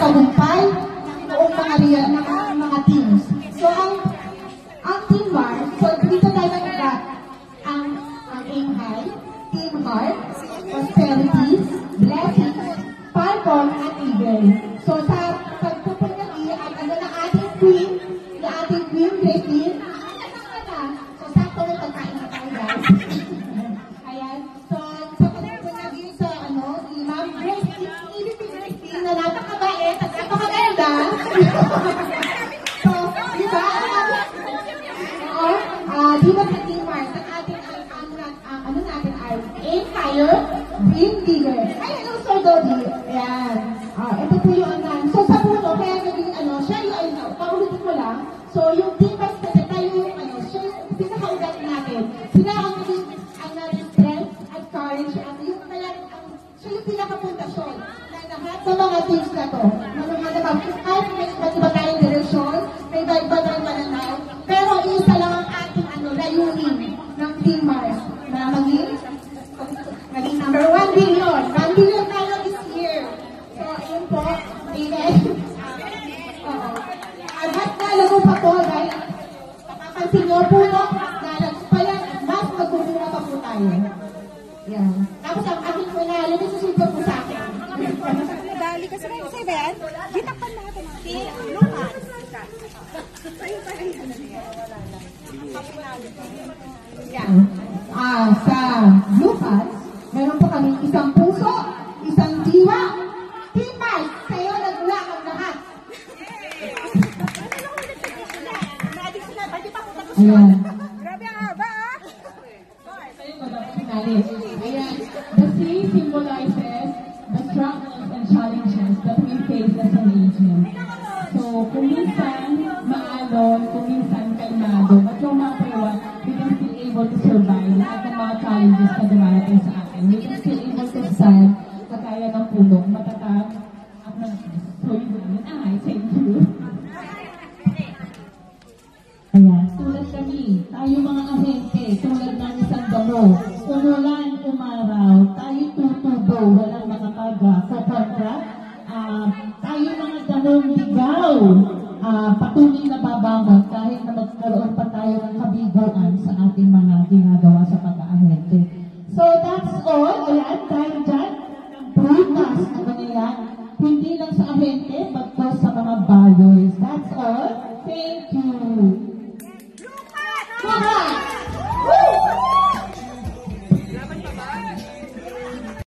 tagumpay ng buong mga teams. So, ang Team Mars, so dito tayo nag-got ang aim high, Team Heart, Prosperity, Blessings, Falcon, at Eagle. So, sa pagpupunagi at ano na ating queen, Gracie, so, sakto may pagkain na tayo, guys. Ayan. So, sa pagpupunagi sa, si Ma'am Gracie, Gracie, na napakabait at napakaganda. So, di ba? Di ba sa Team Mars, ang ating, ano natin ay aim higher, dream bigger. Ay, ano, Sir Dodi? Ayan. Ito po yung so sa puno, kaya naging, siya yung, paulitin ko lang. So, yung Team Mars kasi tayo yung, siya yung pinakaugat natin. Sila ang naging strength at courage at yung kaya, siya yung pinakapundasyon na lahat sa mga teams na to. Kahit may iba't iba tayong direksyon, may iba tayong mananaw, pero isa lang ang ating layunin ng Team Mars na maging number 1 billion. 1 billion tayo this year. So, ayun po. Amen. At nalago pa po, dahil makapansin nyo po, nalago pa yan, mas magbubuha pa po tayo. Yan. Tapos ang aking panalo, nasusunod po sa akin. Dali ka sa Ben, gitakpan natin si Lucas. Sa'yo pa rin yan. Sa Lucas, meron po kami isang puso, isang diwa. Team Mars, sa'yo nagula ang lahat. Ayan. Grabe ang haba, Ayan. The sea symbolizes the struggles and challenges that we face as a region. So, kung minsan maalon, kung minsan kalmado, but no matter what, we can still able to survive lahat ng mga challenges na dumarating sa atin. We can still able to stand kagaya ng pulong, matatag at malakas. So, yun ay, thank you. Ayan, tulad kami, tayo mga ahente, tulad ng isang damo, umulan, umaraw, tayo tutubo, walang makakaga, sa contract, tayo mga damong ligaw, patuloy na babangon kahit na magkaroon pa tayo ng kabiguan sa ating mga ginagawa sa pag-ahente. So that's all, ayan, dahil dyan, prutas,